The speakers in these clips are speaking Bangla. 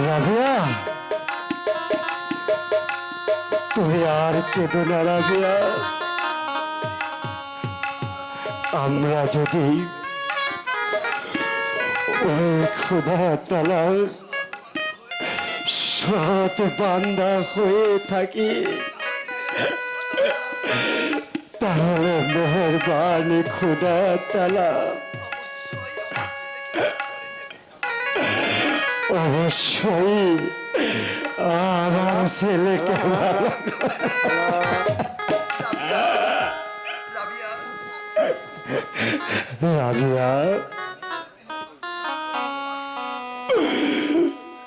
রাবিয়া, তুমি আর কেঁদো না রাবিয়া। আমরা যদি ওই খোদা তাআলার সৎ বান্দা হয়ে থাকি, তাহলে মেহেরবানি খোদা তাআলা অবশ্যই আমার ছেলেকে ভালো রাবিয়া,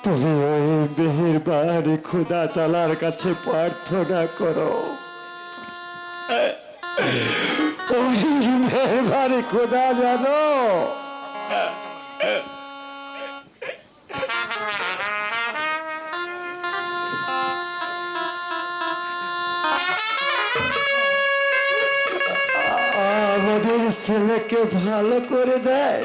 তুমি ওই মেহেরবানি খোদা তাআলার কাছে প্রার্থনা করো। ওই মেহেরবানি খোদা জানো আমাদের ছেলেকে ভালো করে দেয়।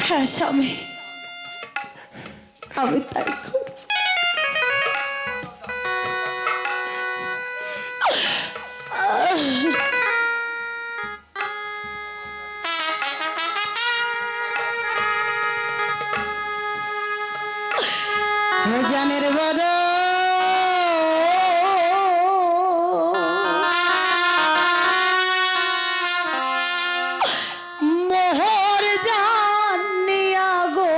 হ্যাঁ স্বামী, আমি তাই করব। জানের বড় মোহর জানিয়া গো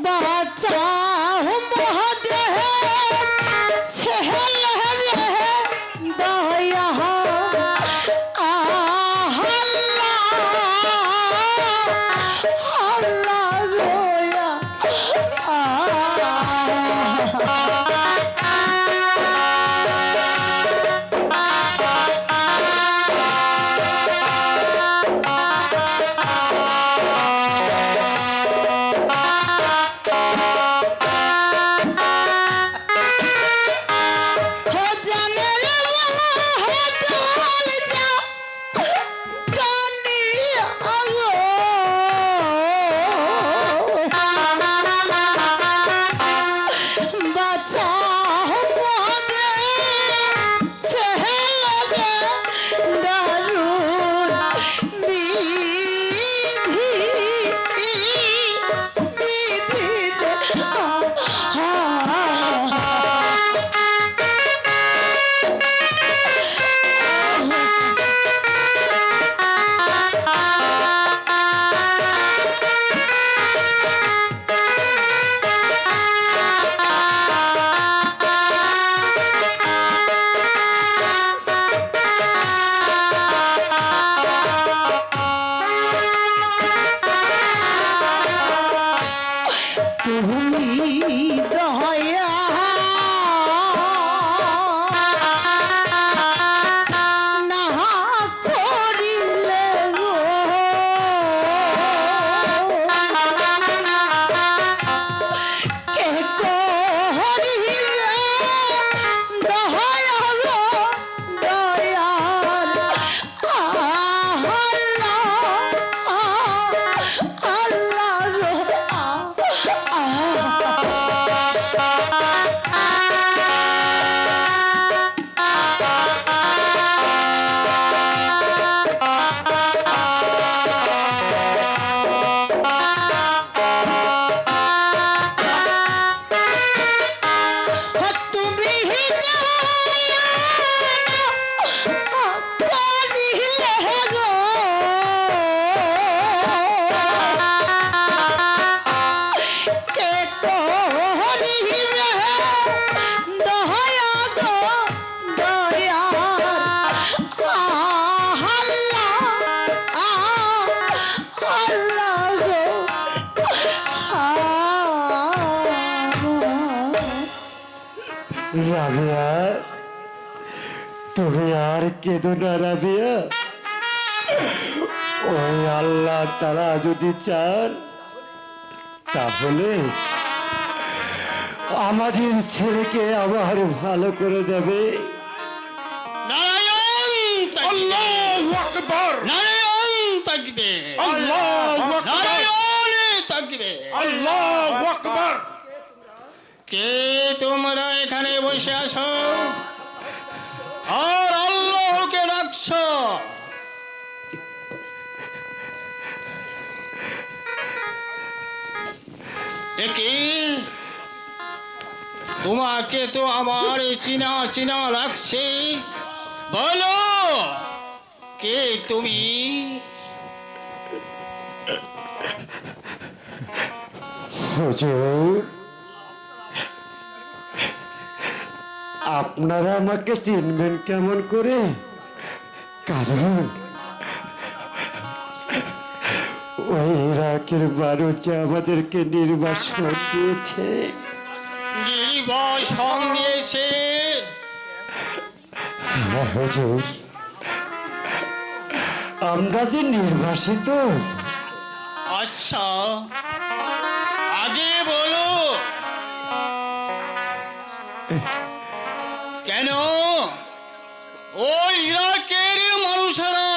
বাচ্চা মহদেহ ছেলে দয়া রাবিয়া, তুমি আর কেঁদো না রাবিয়া। ওই আল্লাহ তাআলা যদি চান তাহলে আমাদের ছেলেকে আবার ভালো করে দেবে। নারায়ণ, আল্লাহ আকবার নারায়ণ থাকবে, আল্লাহু আকবার নারায়ণ থাকবে। আল্লাহু আকবার কে তোমরা এখানে বসে আছো আর আল্লাহকে ডাকছো? একে তোমাকে তো আমার চিনা চিনা লাগছে, বলো কে তুমি? হুজুর, আপনারা আমাকে চিনবেন কেমন করে? কারণ ওই ইরাকের বারুচে আমাদেরকে নির্বাসন দিয়েছে। নির্বাসন দিয়েছে? হ্যাঁ হুজুর, আমরা যে নির্বাসিত। আচ্ছা, আগে বলো কেন ওই ইরাকের মানুষেরা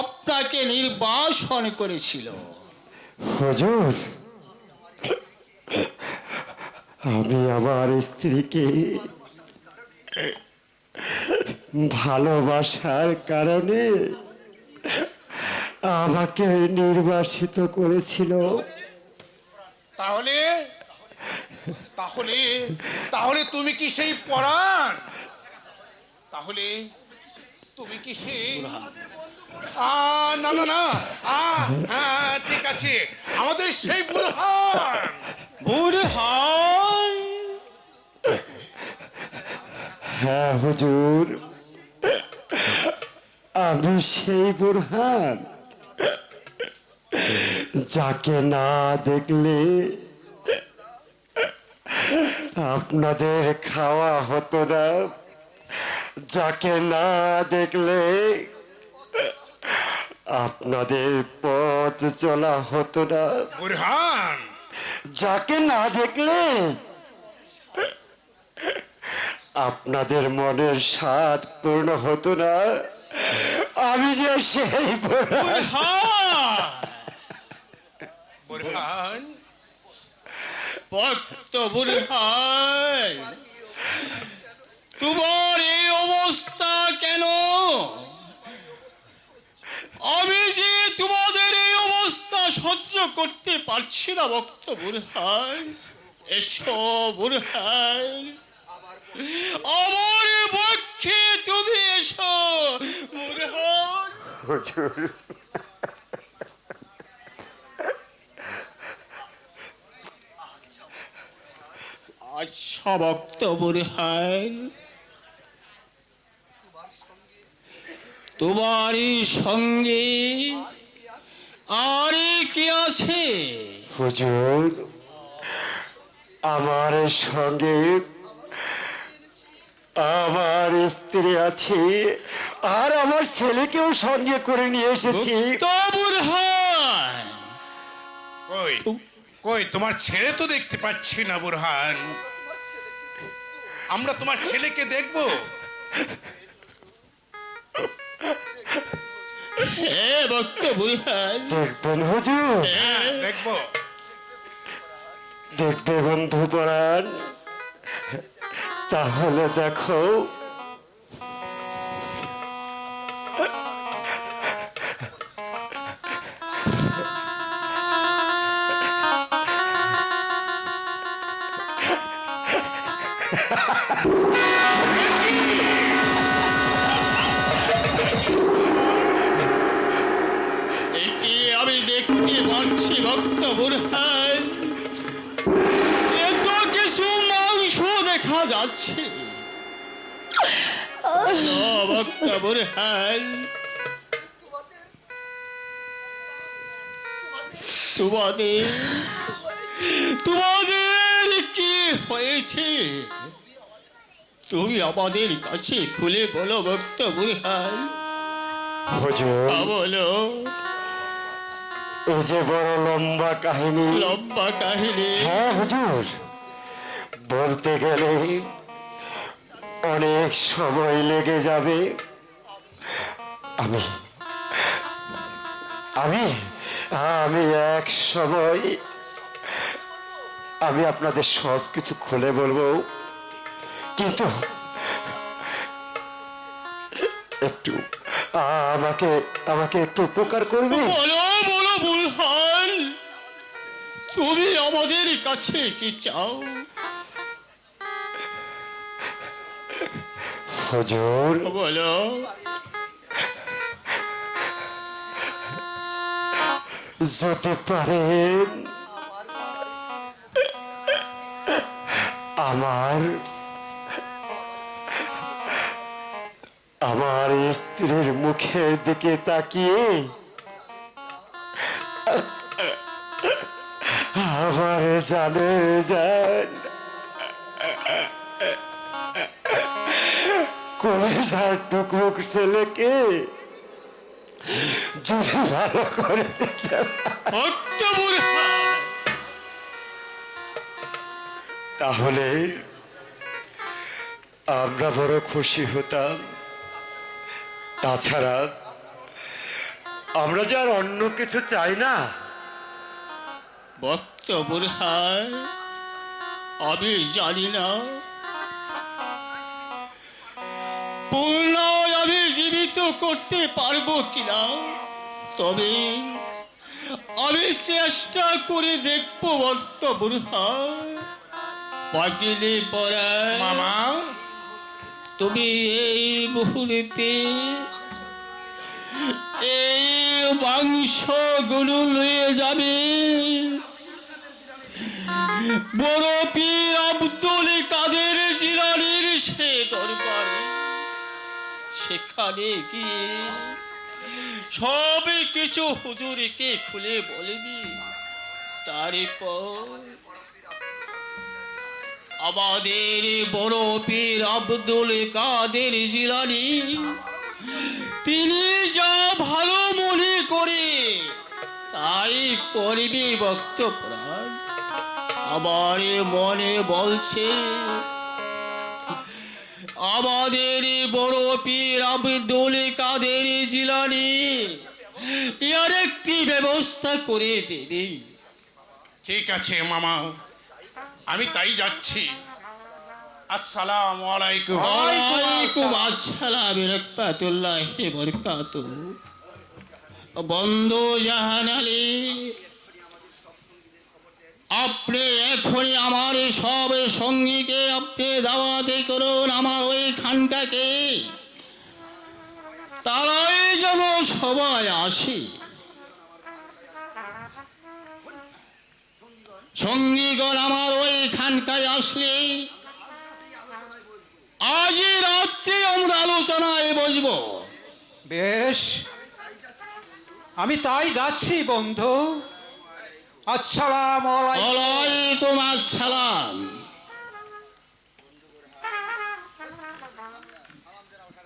আপনাকে নির্বাসন করেছিল? হুজুর, আমি আমার স্ত্রীকে ভালোবাসার কারণে আমাকে নির্বাসিত করেছিল। তাহলে তাহলে তাহলে তুমি কি সেই পরাণ? তাহলে তুমি কি সেই না না না হ্যাঁ ঠিক আছে, আমাদের সেই বুরহান। বুরহান? হ্যাঁ হুজুর, আমি সেই বুরহান যাকে না দেখলে আপনাদের খাওয়া হতো না, যাকে না দেখলে আপনাদের পথ চলা হতো না, বুরহান যাকে না দেখলে আপনাদের মনের স্বাদ পূর্ণ হতো না। আমি যে সেই বুরহান ভক্ত বুরহান, তোমার এই অবস্থা কেন? আমি যে তোমাদের এই অবস্থা সহ্য করতে পারছি না ভক্ত বুরহান। এসো বুরহান, আমার পক্ষে তুমি এসো বুরহান। আচ্ছা ভক্ত বুরহান, তোমারই সঙ্গে আর কি আছে? হুজুর, আমার সঙ্গে আমার স্ত্রী আছে, আর আমার ছেলেকেও সঙ্গে করে নিয়ে এসেছি। ভক্ত বুরহান, কই কই তোমার ছেলে তো দেখতে পাচ্ছি না বুরহান। আমরা তোমার ছেলেকে দেখবো? হে ভক্ত বুরহান, দেখবেন হুজুর? হ্যাঁ দেখবো। দেখবে বন্ধু পরাণ? তাহলে দেখো। এটি আমি দেখতে পাচ্ছি ভক্ত বুরহান, এত কিছু মাংস দেখা যাচ্ছে। ভক্ত বুরহান, তোমাদের তোমাদের কি হয়েছে? তুমি আমাদের কাছে খুলে বলো ভক্ত বুরহান, হুজুর, বলো। এই যে বড় লম্বা কাহিনী। লম্বা কাহিনী? হ্যাঁ হুজুর, বলতে গেলে অনেক সময় লেগে যাবে। আমি আমি আমি এক সময় আমি আপনাদের সব কিছু খুলে বলবো, কিন্তু একটু আমাকে আমাকে একটু উপকার করবে। বলো বলো বুলহান, তুমি আমাদের কাছে কি চাও? হুজুর, বলো। যদি পারেন আমার আমার স্ত্রীর মুখের দিকে তাকিয়ে আমার জানে যান কলেজার টুকরো ছেলেকে যদি ভালো করে দিতে ভক্ত বুলহান, তাহলে আমরা বড় খুশি হতাম। তাছাড়া আমরা যে আর অন্য কিছু চাই না। ভক্ত বুলহান, আমি জানি না পূর্ণ আমি জীবিত করতে পারবো কিনা, তবে আমি চেষ্টা করে দেখবো ভক্ত বুলহান। পাগিলে পড়ায় মামা, তুমি এই মুহূর্তে এই মাংসগুলো লয়ে যাবে বড় পীর আব্দুল কাদের জিলানীর সে দরবারে। সেখানে গিয়ে সব কিছু হুজুরকে খুলে বলবি। তারপর আমাদের বড় পীর আব্দুল কাদের জিলানী তিনি যা ভালো মনে করে তাই করবি ভক্ত প্রাণ। আমার মনে বলছে আমাদের বড় পীর আব্দুল কাদের জিলানী এর একটি ব্যবস্থা করে দেবে। ঠিক আছে মামা, আমি তাই যাচ্ছি। আসসালামু আলাইকুম। ওয়ালাইকুম আসসালাম রাহমাতুল্লাহি ওয়া বারাকাতুহু। বন্ধু জাহান আলী, আপনি এখনই আমার সব সঙ্গীকে আপনি দাওয়াতে করুন আমার ওই খানটাকে, তারাই যেন সবাই আসে। সঙ্গীগণ আমার ওই খানটায় আসলে আজই রাত্রে আমরা আলোচনায় বসবো। বেশ, আমি তাই যাচ্ছি বন্ধু। আসসালামু আলাইকুম। ওয়ালাইকুম আসসালাম।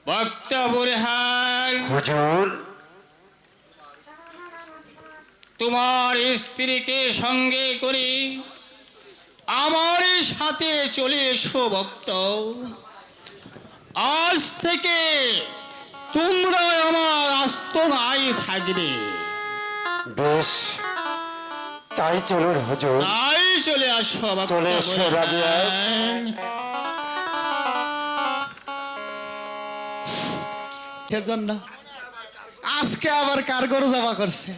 ভক্ত বুলহান, হুজুর, তোমার স্ত্রীকে সঙ্গে করে আমার সাথে চলে এসো ভক্ত। আজ থেকে তোমরা আমার আস্তনায় থাকবে। বেশ, তাই চলুন হুজুর। তাই চলে আসো ভক্ত চলে এসো, রাবিয়া। বুলহান। এর জন্য আজকে আবার কার গরু জমা করছে?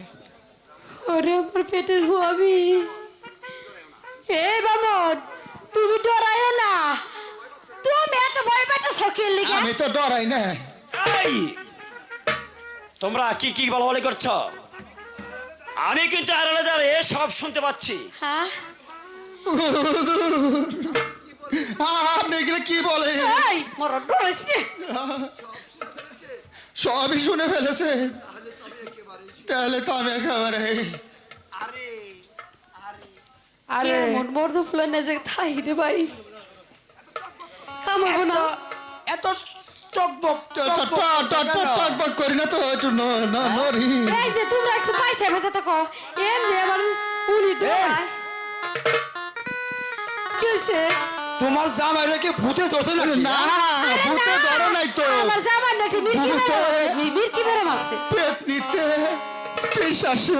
ওরে আমার পেটের হুয়াবি। এ বামন, তুমি ডরায়ো না। তুমি এত ভয় পেতে শখের লিগে। আমি তো ডরাই না। এই তোমরা কি কি বলাবলি করছো? আমি কিন্তু আড়ালে দাঁড়িয়ে সব শুনতে পাচ্ছি। হ্যাঁ, আপনি এগুলো কি বলে? এই মর ডরাইছে। সবই শুনে ফেলেছে। তাহলে তো আমি একেবারে আরে মন বড় ফুলনে যে থাই রে ভাই। কামাবো না। এত টকবক টক করি না তো, একটু নরি। এই যে তোমরা একটু পয়সা ভেজা থাকো। এমনি আমার উনি ডরায়। কিসে? তোমার জামাই রেখে ভূতে ধরছে না? না, ভূতে ধরে নাই তো। আমার জামাই নাকি মির্কি ভূতে। বেরো। মির্কি বেরো মারছে। পেট নিতে বিশ্বাসে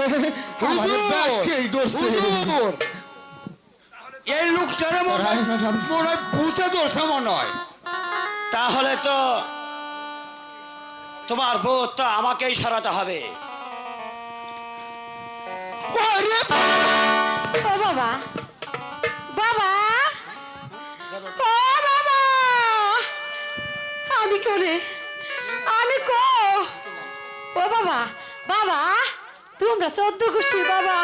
আমার ব্যাগকেই ধরছে। হুজুর, এই লোকটারে মনে হয় ভূতে ধরছে মনে হয়। তাহলে তো তোমার ভূত তো আমাকেই সরাতে হবে। ওরে ও বাবা, বাবা, ও বাবা, আমি কোনে, আমি কো, ও বাবা, বাবা, তোমরা 14 গোষ্ঠী বাবা,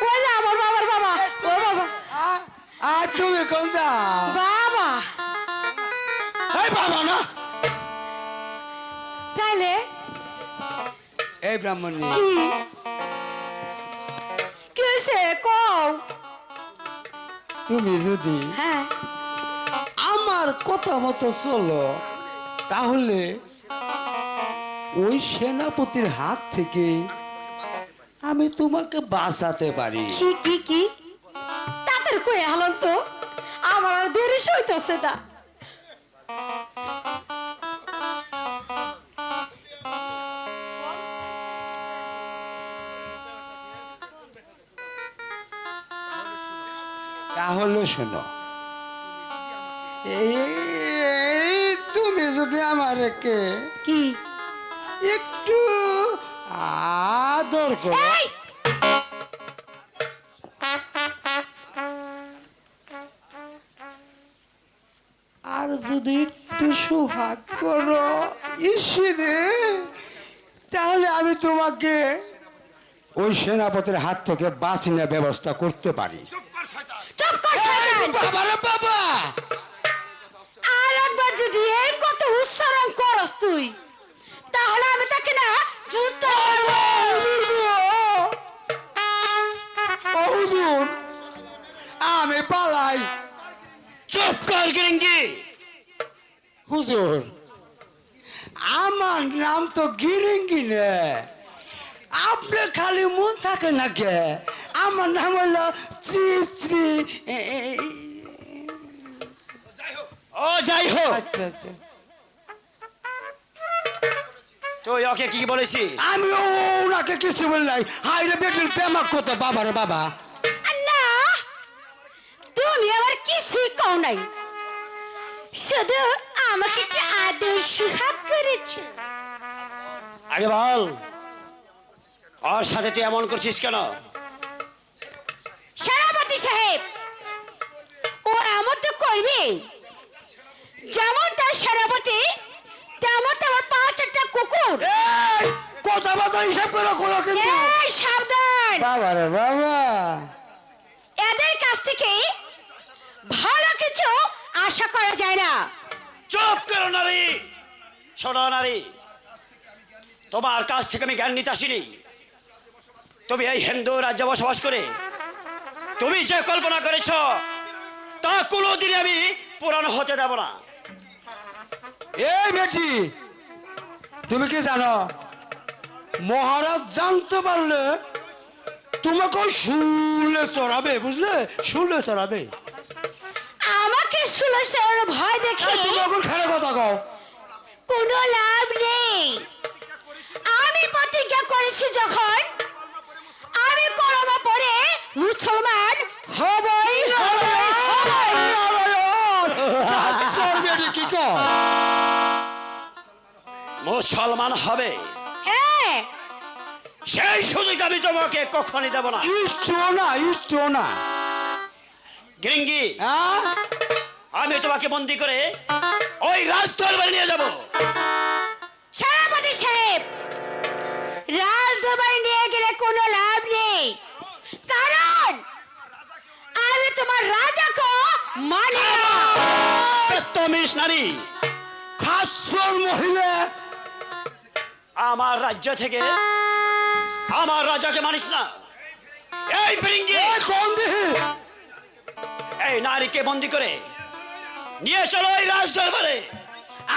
ওই যে আমার বাবার বাবা, ও বাবা, আর তুমি কোন যাও? বাবা, এই বাবা না, তাইলে এই ব্রাহ্মণ নেই। কি কি হয়েছে কও? তুমি যদি হ্যাঁ, আমার কথা মতো চলো তাহলে ওই সেনাপতির হাত থেকে আমি তোমাকে বাঁচাতে পারি। কি কি কি তাদের কই হালান তো, আমার আর দেরি সইতেছে না। তাহলে শোনো, তুমি যদি আমাকে কি একটু আদর করো, এই আর যদি একটু সোহাগ করো ইসিরে, তাহলে আমি তোমাকে ওই সেনাপতির হাত থেকে বাঁচানোর ব্যবস্থা করতে পারি। চুপ কর শয়তান! বাবারে বাবা, আর একবার যদি এই কথা উচ্চারণ করস তুই, তাহলে আমি তাকে না যুদ্ধ করব। ও হুজুর, আমি পালাই। চুপ কর গিরিঙ্গি। হুজুর, আমার নাম তো গিরিঙ্গি নে, আপনি খালি মন থাকে না কে? আমার নাম হলো শ্রী শ্রী ও যাই হোক, আচ্ছা আচ্ছা, তুই ওকে কি বলেছিস? আমি ওনাকে কিছু বল নাই। হাই রে বেটির প্রেমাক কত, বাবারে বাবা। না, তুমি আবার কিছুই কও নাই, শুধু আমাকে একটু আদর সুহাগ করেছে। আগে বল, ওর সাথে তুই এমন করছিস কেন? সেনাপতি সাহেব, ও এমন তো করবে, যেমন তার সেনাপতি তেমন তোমার 5-4টা কুকুর। এই কথা বার্তা হিসাব করে করো কিন্তু। এই সাবধান, বাবারে বাবা, এদের কাছ থেকে ভালো কিছু আশা করা যায় না। চুপ করো নারী, শোনো নারী, তোমার কাছ থেকে আমি জ্ঞান নিতে আসিনি। তুমি এই হিন্দু রাজ্যে বসবাস করে তুমি যে কল্পনা করেছ তা কোনোদিনই আমি পূরণ হতে দেব না। এই বেটি, তুমি কি জানো মহারাজ জানতে পারলে তোমাকে ওই শুলে চড়াবে, বুঝলে? শুলে চড়াবে। আমাকে শুলেছে ওর ভয় দেখে তোমাকে খেলে কথা কও। কোনো লাভ নেই। আমি প্রতিজ্ঞা করেছি যখন, আমি কলমা পড়ে মুসলমান হবই হবই হবই। তোর বেটি কি কর? মুসলমান হবে হ্যাঁ, সেই সুযোগ আমি তোমাকে কখনই দেব না। ইষ্ট না। গিরিঙ্গি, হ্যাঁ? আমি তোমাকে বন্দি করে ওই রাজদরবারে নিয়ে যাব। সেনাপতি সাহেব, রাজদরবারে নিয়ে গেলে কোনো লাভ নেই, কারণ আমি তোমার রাজাকে মানি না। তমিস নারী, খাসর মহিলা, আমার রাজ্য থেকে আমার রাজাকে মানিস না। এই ফিরিঙ্গি, কোন দিকে? এই নারীকে বন্দি করে নিয়ে চলো ওই রাজ দরবারে।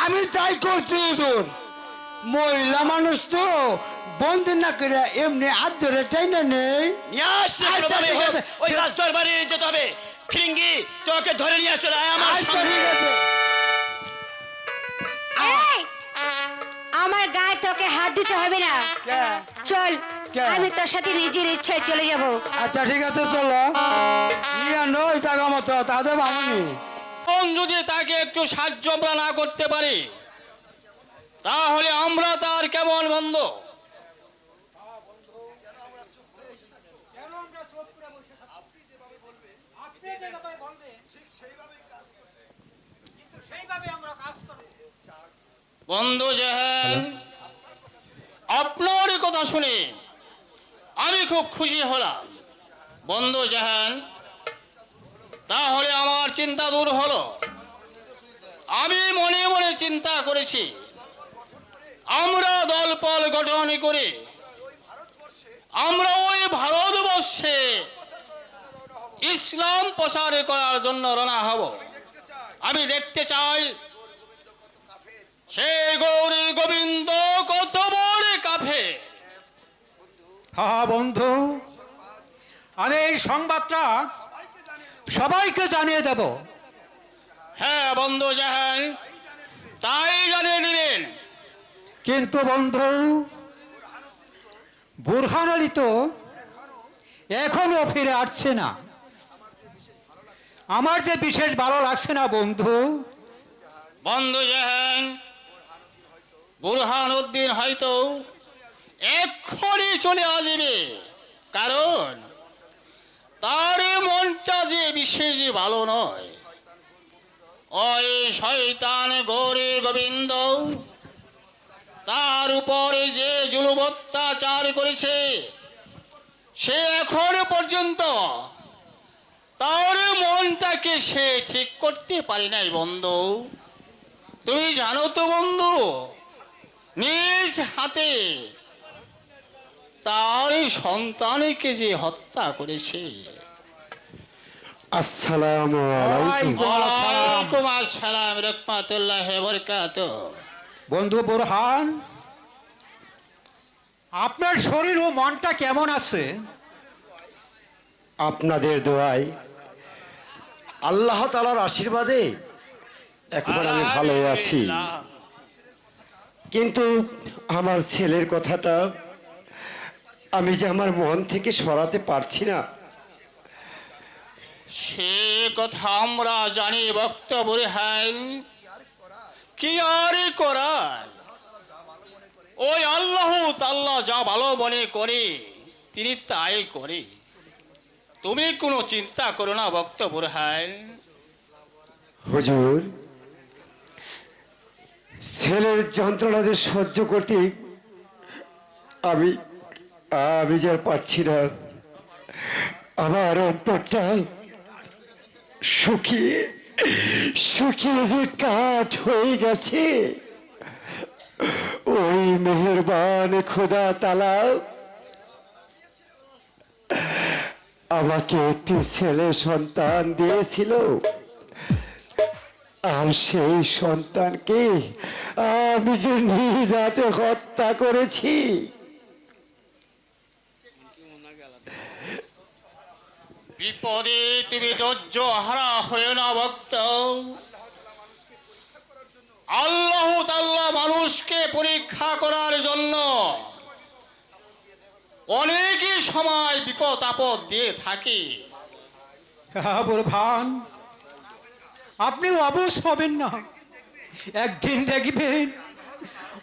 আমি তাই করছি হুজুর। মহিলা মানুষ তো বন্দি না করে এমনি হাত ধরে টাইনা নেই। নিয়ে আসতে আচ্ছা, কোনোভাবে ঠিক হোক, আছে। ওই রাজ দরবারে যেতে হবে। ফিরিঙ্গি, তোকে ধরে নিয়ে চলে আয় আমার আচ্ছা, সঙ্গে। ঠিক আছে। এই, আমার গায়ে তোকে হাত দিতে হবে না। কে? চল, কে? আমি তোর সাথে নিজের ইচ্ছায় চলে যাব। আচ্ছা ঠিক আছে চলো নিয়ে নই জায়গা মতো তাদের বামনি এখন যদি তাকে একটু সাহায্য আমরা না করতে পারি তাহলে আমরা তার কেমন বন্ধু? বন্ধু জাহান, আপনার কথা শুনে আমি খুব খুশি হলাম। বন্ধু জাহান, তাহলে আমার চিন্তা দূর হলো। আমি মনে মনে চিন্তা করেছি আমরা দলপল গঠন করে আমরা ওই ভারতবর্ষে ইসলাম প্রচার করার জন্য রওনা হব। আমি দেখতে চাই সে গৌরী গোবিন্দ কত বড় কাফে। হ্যাঁ বন্ধু, আমি এই সংবাদটা সবাইকে জানিয়ে দেব। হ্যাঁ বন্ধু জাহান, তাই জানিয়ে দিলেন। কিন্তু বন্ধু, বুরহান আলী তো এখনো ফিরে আসছে না। আমার যে বিশেষ ভালো লাগছে না বন্ধু। বন্ধু জাহান, বুরহান উদ্দিন হয়তো এক্ষুনি চলে আসবে, কারণ তার মনটা যে বিশেষ ভালো নয়। ওই শয়তান গৌরী গোবিন্দ তার উপরে যে জুলুম অত্যাচার করেছে, সে এখন পর্যন্ত তার মনটাকে সে ঠিক করতে পারে নাই। বন্ধু, তুমি জানো তো বন্ধু, নিজ হাতে তার সন্তানকে যে হত্যা করেছে। আসসালামু আলাইকুম। ওয়ালাইকুম আসসালাম রাহমাতুল্লাহি ওয়া বারাকাতুহু। বন্ধু বুরহান, আপনার শরীর ও মনটা কেমন আছে? আপনাদের দোয়ায়, আল্লাহ তাআলার আশীর্বাদে এখন আমি ভালো আছি। কিন্তু আমার ছেলের কথাটা আমি যে আমার মন থেকে সরাতে পারছি না। সে কথা আমরা জানি ভক্ত বুরহান, কি আর করার? ওই আল্লাহ তাআলা যা ভালো মনে করে তিনি তাই করে। তুমি কোনো চিন্তা করো না ভক্ত বুরহান। হুজুর, ছেলের যন্ত্রণা যে সহ্য করতে আমি আমি যে আর পারছি না। আমার অন্তরটা শুকিয়ে শুকিয়ে যে কাঠ হয়ে গেছে। ওই মেহেরবান খোদা তাআলা আমাকে একটি ছেলে সন্তান দিয়েছিল, আর সেই সন্তানকে আমি যে নিজ হাতে হত্যা করেছি। বিপদে তুমি ধৈর্য হারা হয়ে না ভক্ত। আল্লাহ তাআলা মানুষকে পরীক্ষা করার জন্য অনেকই সময় বিপদ আপদ দিয়ে থাকে। হ্যাঁ বুরহান, আপনি অবুঝ হবেন না। একদিন দেখবেন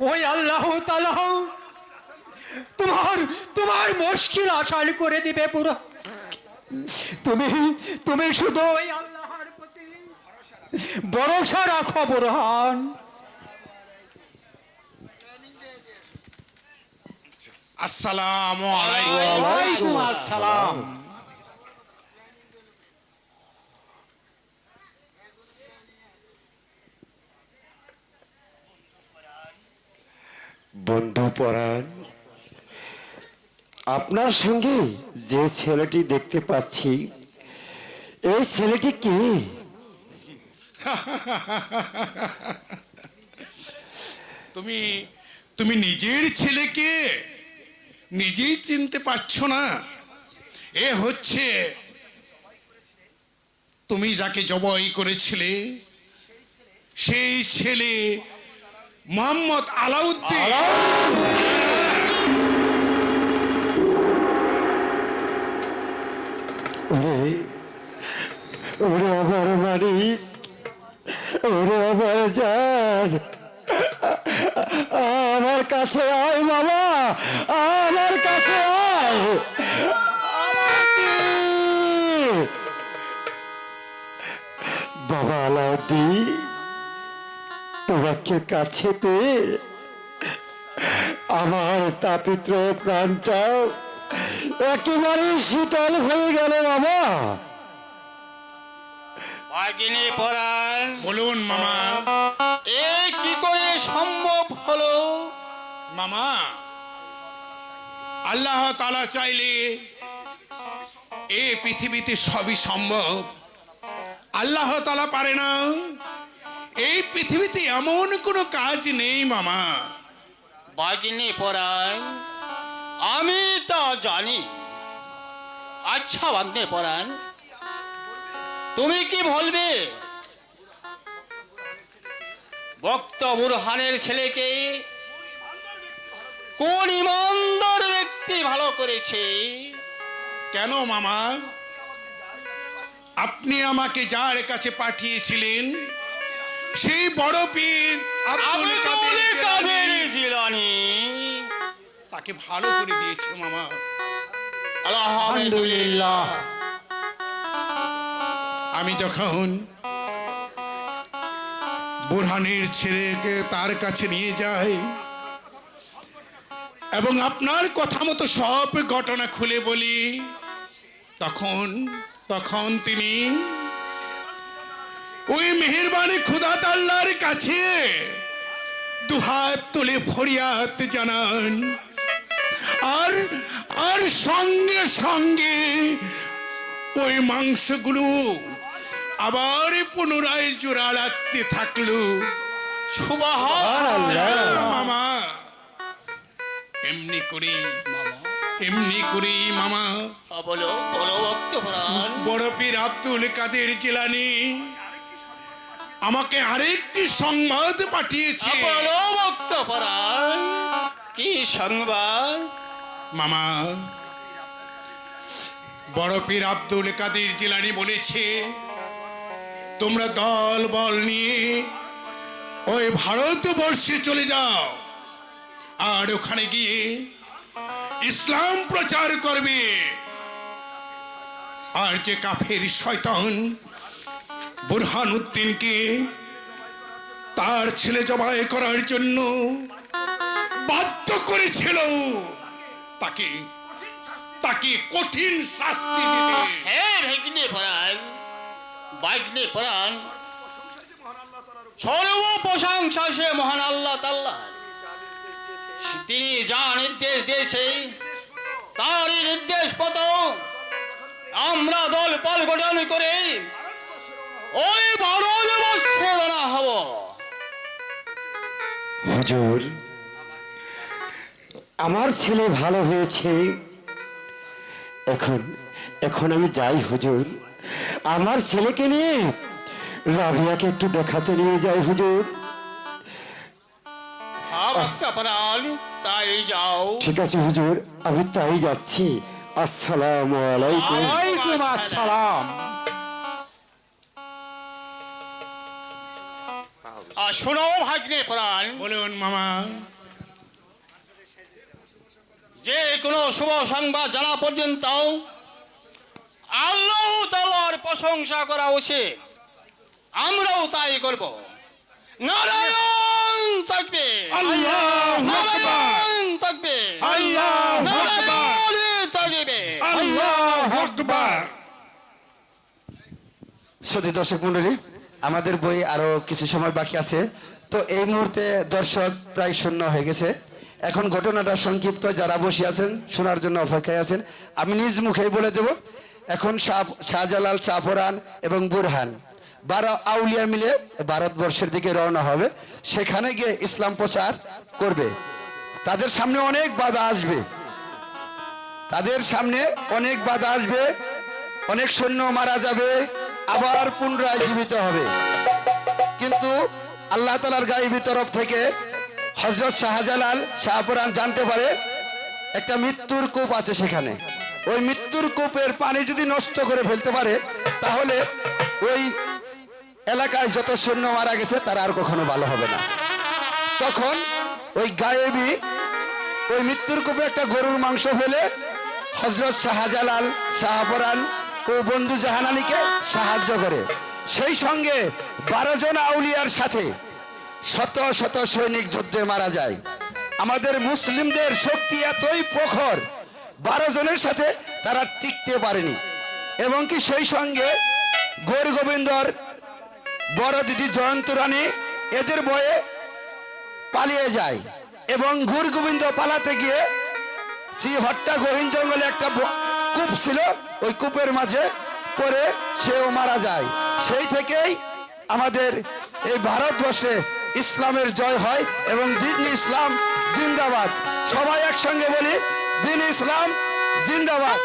ওই আল্লাহ তাআলা তোমার মুশকিল আসান করে দিবে। পুরো তুমি শুধু ওই আল্লাহর প্রতি ভরসা রাখো বুরহান। আসসালামু আলাইকুম। ওয়ালাইকুম আসসালাম। বন্ধু পরাণ, আপনার সঙ্গে যে ছেলেটি দেখতে পাচ্ছি, এই ছেলেটি কে? তুমি তুমি নিজের ছেলেকে নিজেই চিনতে পারছো না? এ হচ্ছে তুমি যাকে জবাই করেছিলে, সেই ছেলে মোহাম্মদ আলাউদ্দিন। বাবা, আমার কাছে আয়। বাবা আলাউদ্দিন, তোমাকে কাছে পেয়ে আমার তাপিত্র প্রাণটা একেবারে শীতল হয়ে গেল বাবা। ভাগিনী পরাণ, বলুন মামা। এ কি করে সম্ভব হলো? মামা, আল্লাহ তাআলা চাইলে এই পৃথিবীতে সবই সম্ভব। আল্লাহ তাআলা পারে না? এই পৃথিবীতে এমন কোনো কাজ নেই মামা। ভাগিনী পরাণ, আমি তা জানি। আচ্ছা ভাগ্নে পরাণ, তুমি কি বলবে ভক্ত বুরহানের ছেলেকে কোন ইমানদার ব্যক্তি ভালো করেছে? কেন মামা? আপনি আমাকে যার কাছে পাঠিয়েছিলেন সেই বড় পীর আব্দুল আব্দুল কাদের কাদের জিলানী জিলানী তাকে ভালো করে দিয়েছে মামা। আলহামদুলিল্লাহ। আমি যখন বুরহানের ছেলেকে তার কাছে নিয়ে যাই এবং আপনার কথা মতো সব ঘটনা খুলে বলি, তখন তিনি ওই মেহেরবানি খুদা আল্লাহর কাছে দুহাত তুলে ফরিয়াদ জানান। আর সঙ্গে সঙ্গে ওই মাংসগুলো আবার পুনরায় জোড়া লাগতে থাকলো। সুবহানাল্লাহ। মামা, এমনি করেই মামা বলো বলো ভক্ত প্রাণ। বড় পীর আব্দুল কাদের জিলানী আমাকে আরেকটি সংবাদ পাঠিয়েছে। বলো ভক্ত প্রাণ, কি সংবাদ? মামা, বড় পীর আব্দুল কাদের জিলানী বলেছে তোমরা দল বল নিয়ে ওই ভারতবর্ষে চলে যাও আর ওখানে গিয়ে ইসলাম প্রচার করবে। আর যে কাফের শয়তান বুরহান উদ্দিনকে তার ছেলে জবাই করার জন্য বাধ্য করেছিল, তাকে কঠিন শাস্তি দিতে। হে ভাগ্নে পরাণ, ভাগ্নে পরাণ, সর্ব প্রশংসা সে মহান আল্লাহ তাআলা। তিনি যা নির্দেশ দিয়েছে তারই নির্দেশ মতো আমরা দল পাল গঠন করে ওই ভারতবর্ষে রওনা হব। হুজুর, আমার ছেলে ভালো হয়েছে। এখন আমি যাই হুজুর। আমার ছেলেকে নিয়ে রাবিয়াকে একটু দেখাতে নিয়ে যাই হুজুর। ভক্ত প্রাণ, তাই যাও। ঠিক আছে হুজুর, আমি তাই যাচ্ছি। আসসালামু আলাইকুম। ওয়ালাইকুম আসসালাম। আর শোনো ভাগ্নে প্রাণ, বলুন মামা। যে কোনো শুভ সংবাদ জানা পর্যন্ত আল্লাহ তাআলার প্রশংসা করা উচিত। আমরাও তাই করব। নারায়ণ তাকবীর, আল্লাহু আকবার, নারায়ণ তাকবীর, আল্লাহু আকবার, নারায়ণ তাকবীর। আল্লাহু আকবার। সত্যি দর্শক মন্ডলী, আমাদের বই আরো কিছু সময় বাকি আছে। তো এই মুহূর্তে দর্শক প্রায় শূন্য হয়ে গেছে। এখন ঘটনাটা সংক্ষিপ্ত, যারা বসে আছেন শোনার জন্য অপেক্ষায় আছেন আমি নিজ মুখেই বলে দেব। এখন শাহজালাল, চাপরান এবং বুরহান 12 আউলিয়া মিলে ভারতবর্ষের দিকে রওনা হবে। সেখানে গিয়ে ইসলাম প্রচার করবে। তাদের সামনে অনেক বাধা আসবে, অনেক সৈন্য মারা যাবে, আবার পুনরায় জীবিত হবে। কিন্তু আল্লাহ তাআলার গায়েবী তরফ থেকে হযরত শাহজালাল, শাহপুরান জানতে পারে একটা মৃত্যুর কূপ আছে সেখানে। ওই মৃত্যুর কূপের পানি যদি নষ্ট করে ফেলতে পারে তাহলে ওই এলাকায় যত সৈন্য মারা গেছে তারা আর কখনো ভালো হবে না। তখন ওই গায়েবী ওই মৃত্যুর কূপে একটা গরুর মাংস ফেলে হজরত শাহজালাল শাহপরান ও বন্ধু জাহানানীকে সাহায্য করে। সেই সঙ্গে 12 জন আউলিয়ার সাথে শত শত সৈনিক যুদ্ধে মারা যায়। আমাদের মুসলিমদের শক্তি এতই প্রখর, 12 জনের সাথে তারা টিকতে পারেনি। এবং কি সেই সঙ্গে গৌর গোবিন্দর বড় দিদি জয়ন্ত রানী এদের ভয়ে পালিয়ে যায়। এবং গৌর গোবিন্দ পালাতে গিয়ে হট্টা গহীন জঙ্গলে একটা কূপ ছিল, ওই কূপের মাঝে পড়ে সেও মারা যায়। সেই থেকেই আমাদের এই ভারতবর্ষে ইসলামের জয় হয় এবং দ্বীন ইসলাম জিন্দাবাদ। সবাই একসঙ্গে বলি, দ্বীন ইসলাম জিন্দাবাদ।